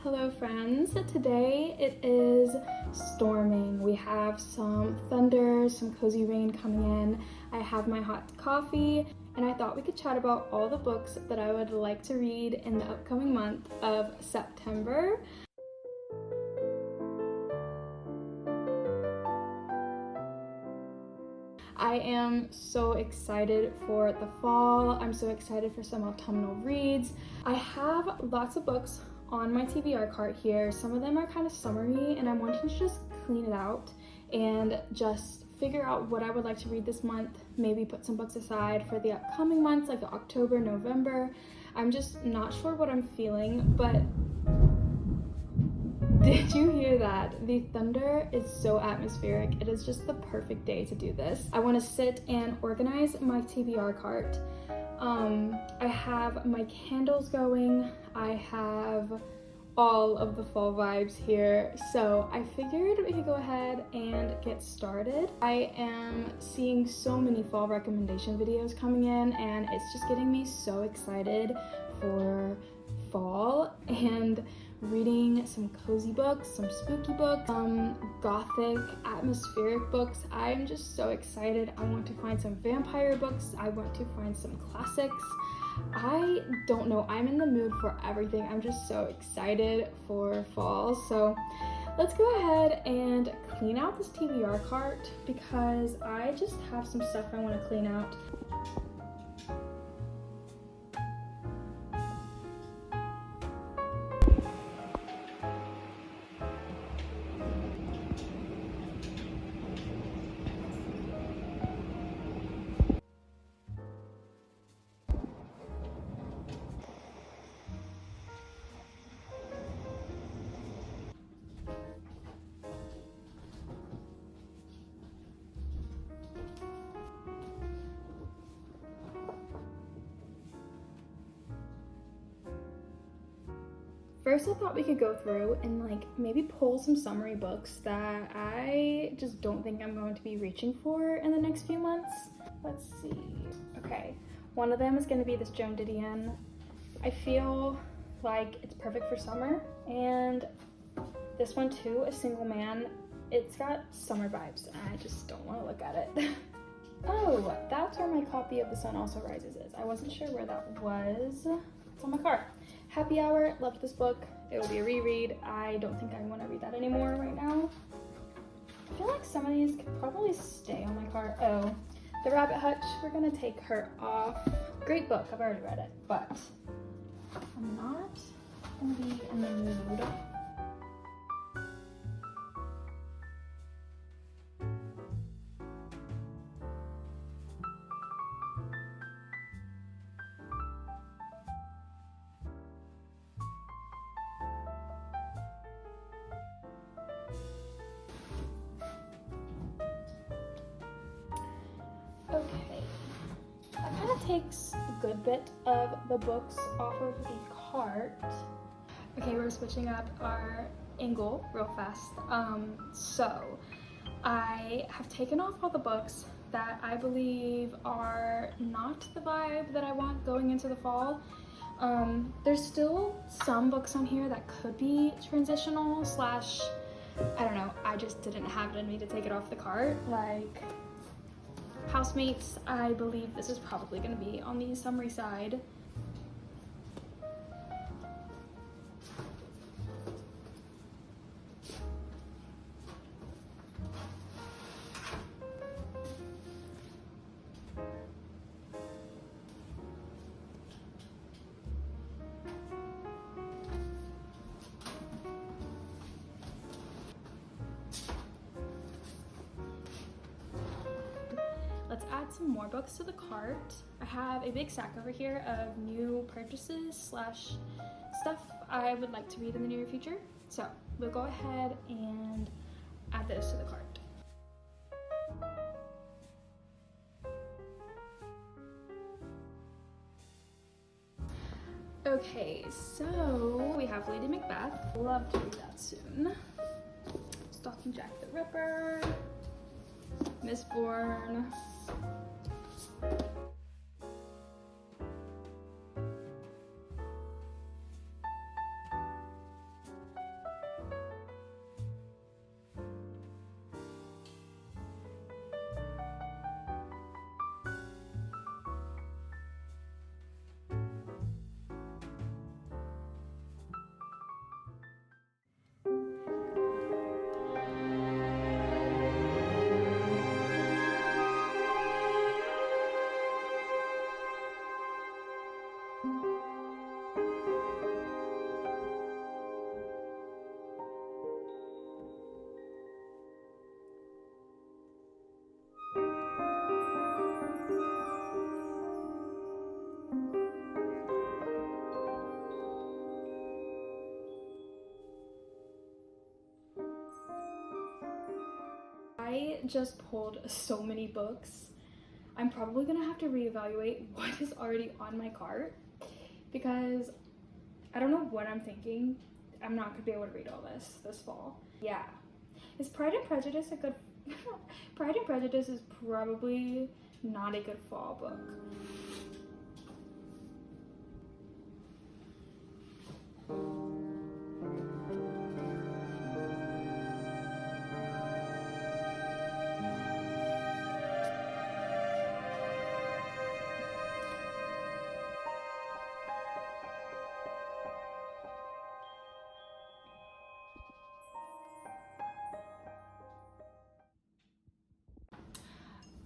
Hello friends, today it is storming. We have some thunder, some cozy rain coming in. I have my hot coffee and I thought we could chat about all the books that I would like to read in the upcoming month of September. I am so excited for the fall. I'm so excited for some autumnal reads. I have lots of books on my TBR cart here. Some of them are kind of summery and I'm wanting to just clean it out and just figure out what I would like to read this month. Maybe put some books aside for the upcoming months like October, November. I'm just not sure what I'm feeling, but did you hear that? The thunder is so atmospheric. It is just the perfect day to do this. I want to sit and organize my TBR cart. I have my candles going. I have all of the fall vibes here. So I figured we could go ahead and get started. I am seeing so many fall recommendation videos coming in and it's just getting me so excited for fall and reading some cozy books, some spooky books, some gothic atmospheric books. I'm just so excited. I want to find some vampire books. I want to find some classics. I don't know, I'm in the mood for everything. I'm just so excited for fall. So let's go ahead and clean out this TBR cart because I just have some stuff I want to clean out. First, I thought we could go through and like maybe pull some summary books that I just don't think I'm going to be reaching for in the next few months. Let's see. Okay, one of them is going to be this Joan Didion. I feel like it's perfect for summer, and this one too, A Single Man. It's got summer vibes, and I just don't want to look at it. Oh, that's where my copy of The Sun Also Rises is. I wasn't sure where that was. It's on my cart. Happy Hour, loved this book. It will be a reread. I don't think I want to read that anymore right now. I feel like some of these could probably stay on my cart. Oh, The Rabbit Hutch, we're gonna take her off. Great book, I've already read it, but I'm not gonna be in the mood. Okay, that kind of takes a good bit of the books off of the cart. Okay, we're switching up our angle real fast. So I have taken off all the books that I believe are not the vibe that I want going into the fall. There's still some books on here that could be transitional slash, I don't know, I just didn't have it in me to take it off the cart. Like Housemates, I believe this is probably going to be on the summery side. Let's add some more books to the cart. I have a big stack over here of new purchases slash stuff I would like to read in the near future. So we'll go ahead and add those to the cart. Okay, so we have Lady Macbeth. Love to read that soon. Stalking Jack the Ripper. Mistborn. I just pulled so many books. I'm probably gonna have to reevaluate what is already on my cart because I don't know what I'm thinking. I'm not gonna be able to read all this fall. Yeah. Is Pride and Prejudice a good Pride and Prejudice is probably not a good fall book.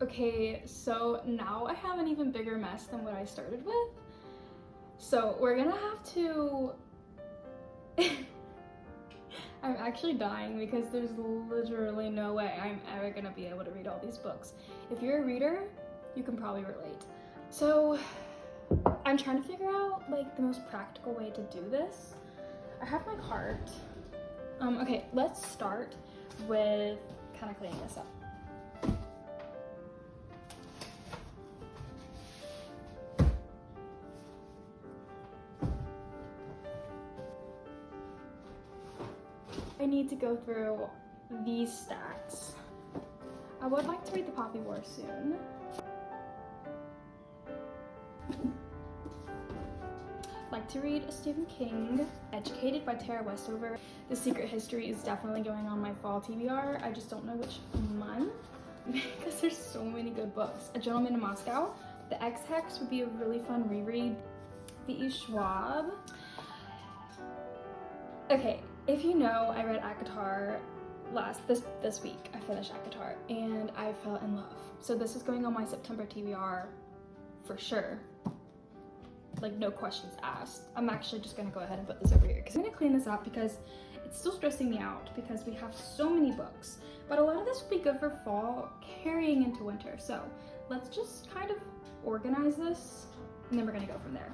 Okay, so now I have an even bigger mess than what I started with. So we're gonna have to I'm actually dying because there's literally no way I'm ever gonna be able to read all these books. If you're a reader, you can probably relate. So I'm trying to figure out like the most practical way to do this. I have my cart. Okay, let's start with kind of cleaning this up. I need to go through these stacks. I would like to read The Poppy War soon. Like to read Stephen King. Educated by Tara Westover. The Secret History is definitely going on my fall TBR. I just don't know which month because there's so many good books. A Gentleman in Moscow. The X-Hex would be a really fun reread. V.E. Schwab. Okay, if you know, I read ACOTAR this week. I finished ACOTAR and I fell in love. So this is going on my September TBR for sure. Like no questions asked. I'm actually just gonna go ahead and put this over here because I'm gonna clean this up because it's still stressing me out because we have so many books. But a lot of this will be good for fall carrying into winter. So let's just kind of organize this and then we're gonna go from there.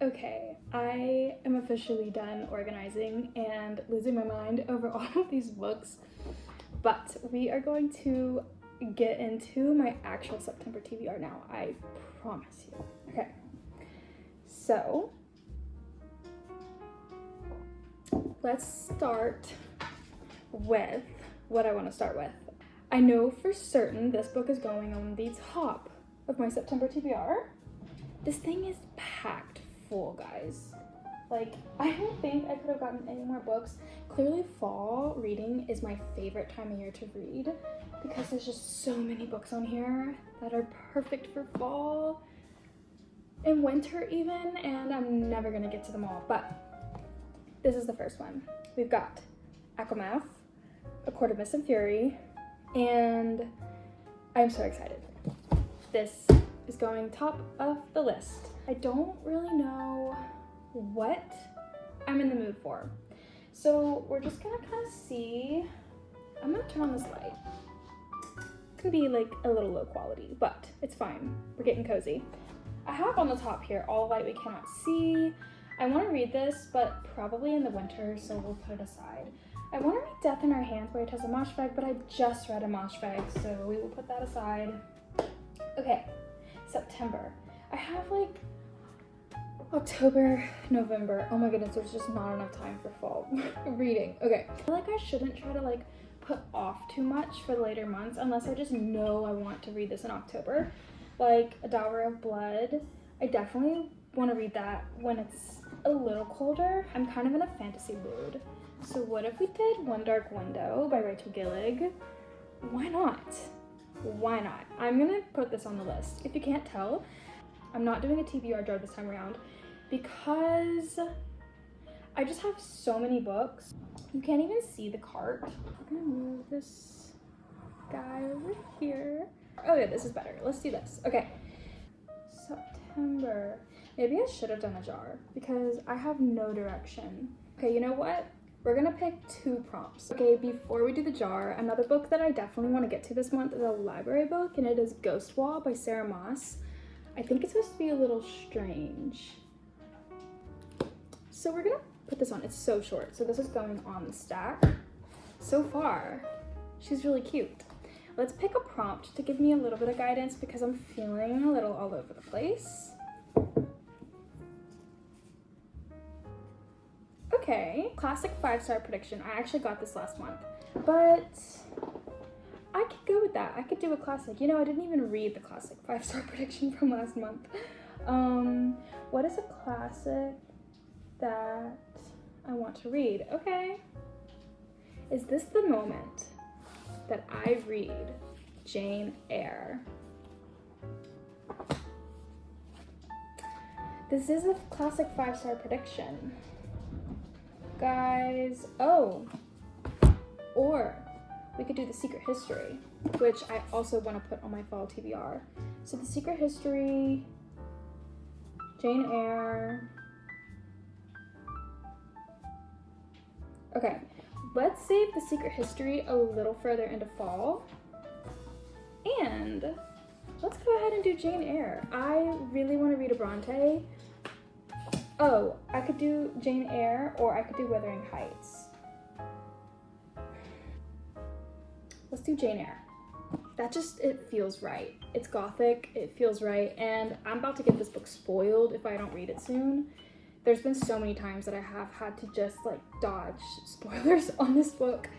Okay, I am officially done organizing and losing my mind over all of these books, but we are going to get into my actual September TBR now, I promise you. Okay, so let's start with what I want to start with. I know for certain this book is going on the top of my September TBR. This thing is packed full, guys. Like, I don't think I could have gotten any more books. Clearly fall reading is my favorite time of year to read because there's just so many books on here that are perfect for fall and winter even, and I'm never gonna get to them all, but this is the first one. We've got Aquamath, A Court of Mist and Fury, and I'm so excited. This is going top of the list. I don't really know what I'm in the mood for. So we're just gonna kind of see. I'm gonna turn on this light. It's gonna be like a little low quality, but it's fine. We're getting cozy. I have on the top here, all light we cannot see. I want to read this, but probably in the winter, so we'll put it aside. I want to read Death in Our Hands by Tessa Moshfegh, but I just read a Moshfegh, so we will put that aside. Okay, September. I have like October, November. Oh my goodness, there's just not enough time for fall reading. Okay, I feel like I shouldn't try to like put off too much for the later months unless I just know I want to read this in October. Like A Dower of Blood. I definitely want to read that when it's a little colder. I'm kind of in a fantasy mood. So what if we did One Dark Window by Rachel Gillig? Why not? Why not? I'm gonna put this on the list. If you can't tell, I'm not doing a TBR jar this time around because I just have so many books. You can't even see the cart. I'm gonna move this guy over here. Oh yeah, this is better. Let's do this. Okay, September. Maybe I should have done a jar because I have no direction. Okay, you know what? We're gonna pick 2 prompts. Okay, before we do the jar, another book that I definitely want to get to this month is a library book, and it is Ghost Wall by Sarah Moss. I think it's supposed to be a little strange. So we're gonna put this on. It's so short, so this is going on the stack. So far, she's really cute. Let's pick a prompt to give me a little bit of guidance because I'm feeling a little all over the place. Okay, classic 5-star prediction. I actually got this last month, but I could go with that. I could do a classic. You know, I didn't even read the classic 5-star prediction from last month. What is a classic that I want to read? Okay. Is this the moment that I read Jane Eyre? This is a classic 5-star prediction. Guys, oh, or we could do The Secret History, which I also want to put on my fall TBR. So The Secret History, Jane Eyre. Okay, let's save The Secret History a little further into fall, and let's go ahead and do Jane Eyre. I really want to read a Bronte. Oh, I could do Jane Eyre or I could do Wuthering Heights. Let's do Jane Eyre. It feels right. It's gothic, it feels right, and I'm about to get this book spoiled if I don't read it soon. There's been so many times that I have had to just like dodge spoilers on this book.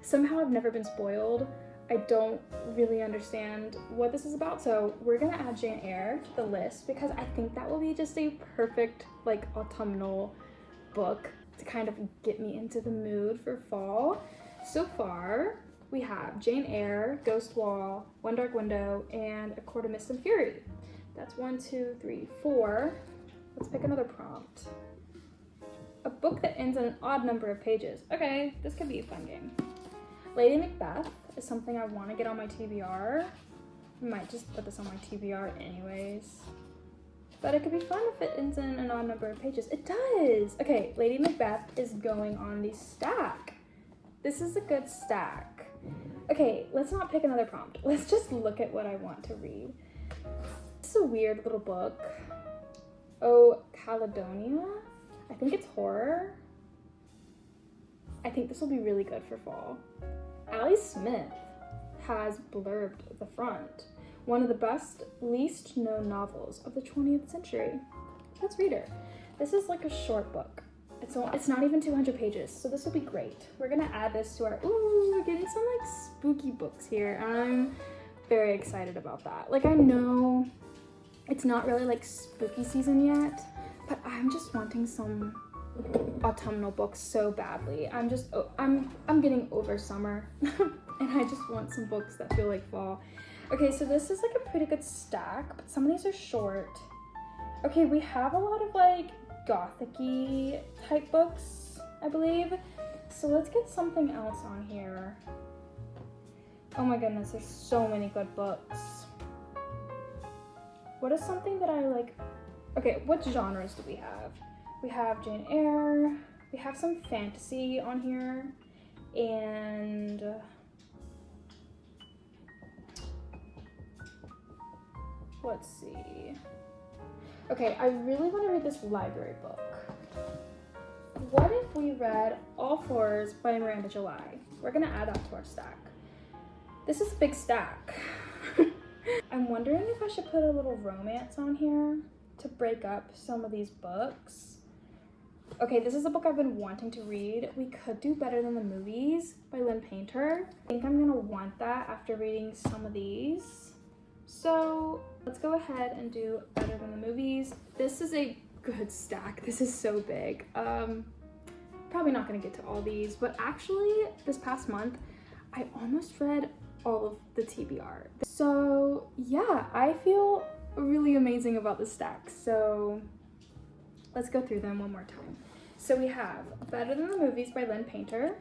Somehow I've never been spoiled. I don't really understand what this is about, so we're gonna add Jane Eyre to the list because I think that will be just a perfect like autumnal book to kind of get me into the mood for fall. So far, we have Jane Eyre, Ghost Wall, One Dark Window, and A Court of Mist and Fury. That's 1, 2, 3, 4. Let's pick another prompt. A book that ends in an odd number of pages. Okay, this could be a fun game. Lady Macbeth is something I want to get on my TBR. I might just put this on my TBR anyways. But it could be fun if it ends in an odd number of pages. It does! Okay, Lady Macbeth is going on the stack. This is a good stack. Okay, let's not pick another prompt. Let's just look at what I want to read. This is a weird little book. Oh, Caledonia? I think it's horror. I think this will be really good for fall. Ali Smith has blurbed the front. One of the best, least known novels of the 20th century. Let's read her. This is like a short book. It's not even 200 pages, so this will be great. We're gonna add this to our, ooh, we're getting some like spooky books here. I'm very excited about that. Like I know it's not really like spooky season yet, but I'm just wanting some autumnal books so badly. I'm getting over summer and I just want some books that feel like fall. Okay, so this is like a pretty good stack, but some of these are short. Okay, we have a lot of like gothic-y type books, I believe. So let's get something else on here. Oh my goodness, there's so many good books. What is something that I like? Okay, what genres do we have? We have Jane Eyre, we have some fantasy on here, and let's see. Okay, I really want to read this library book. what if we read All Fours by Miranda July? We're gonna add that to our stack. This is a big stack. I'm wondering if I should put a little romance on here to break up some of these books. Okay, this is a book I've been wanting to read. We Could Do Better Than the Movies by Lynn Painter. I think I'm gonna want that after reading some of these. So let's go ahead and do Better Than the Movies. This is a good stack. This is so big. Probably not gonna get to all these, but actually this past month, I almost read all of the TBR. So yeah, I feel really amazing about this stack. So let's go through them one more time. So we have Better Than the Movies by Lynn Painter.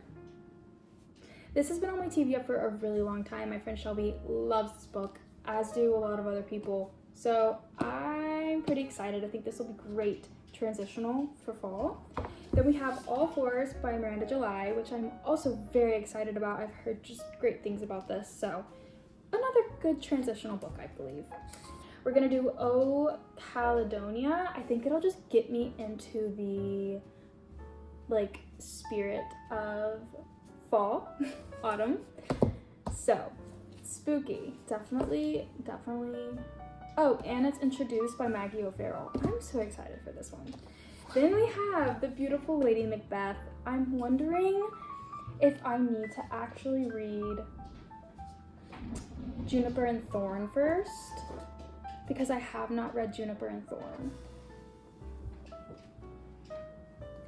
This has been on my TBR for a really long time. My friend Shelby loves this book, as do a lot of other people. So I'm pretty excited. I think this will be great transitional for fall. Then we have All Fours by Miranda July, which I'm also very excited about. I've heard just great things about this. So another good transitional book, I believe. We're gonna do Oh Caledonia. I think it'll just get me into the like spirit of fall, autumn. So spooky, definitely. Oh, and it's introduced by Maggie O'Farrell. I'm so excited for this one. Then we have The Beautiful Lady Macbeth. I'm wondering if I need to actually read Juniper and Thorn first, because I have not read Juniper and Thorn.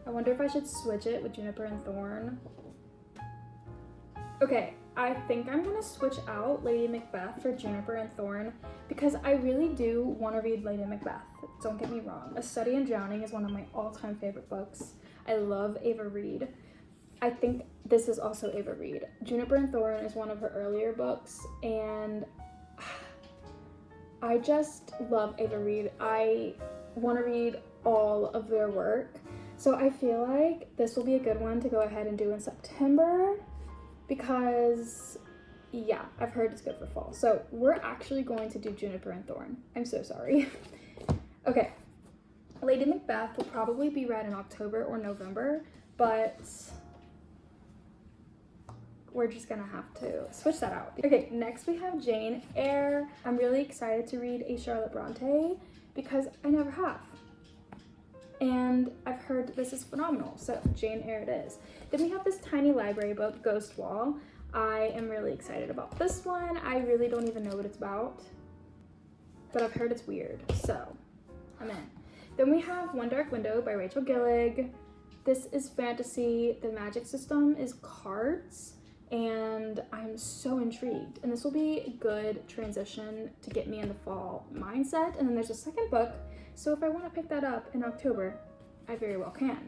I wonder if I should switch it with Juniper and Thorn. Okay, I think I'm gonna switch out Lady Macbeth for Juniper and Thorn because I really do want to read Lady Macbeth. Don't get me wrong. A Study in Drowning is one of my all-time favorite books. I love Ava Reid. I think this is also Ava Reid. Juniper and Thorn is one of her earlier books, and I just love Ava Reid. I want to read all of their work. So I feel like this will be a good one to go ahead and do in September because, yeah, I've heard it's good for fall. So we're actually going to do Juniper and Thorn. I'm so sorry. Okay, Lady Macbeth will probably be read in October or November, but we're just gonna have to switch that out. Okay, next we have Jane Eyre. I'm really excited to read a Charlotte Bronte because I never have. And I've heard this is phenomenal, so Jane Eyre it is. Then we have this tiny library book, Ghost Wall. I am really excited about this one. I really don't even know what it's about, but I've heard it's weird, so I'm in. Then we have One Dark Window by Rachel Gillig. This is fantasy. The magic system is cards, and I'm so intrigued. And this will be a good transition to get me in the fall mindset. And then there's a second book, so if I want to pick that up in October, I very well can.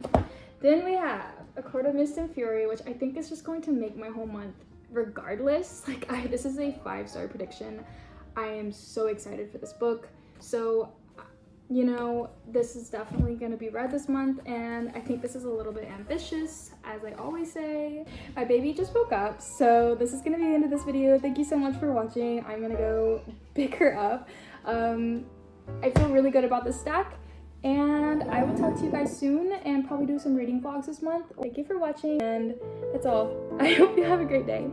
Then we have A Court of Mist and Fury, which I think is just going to make my whole month regardless. Like, this is a 5-star prediction. I am so excited for this book. So, you know, this is definitely going to be read this month, and I think this is a little bit ambitious, as I always say. My baby just woke up, so this is going to be the end of this video. Thank you so much for watching. I'm going to go pick her up. I feel really good about this stack, and I will talk to you guys soon and probably do some reading vlogs this month. Thank you for watching, and that's all. I hope you have a great day.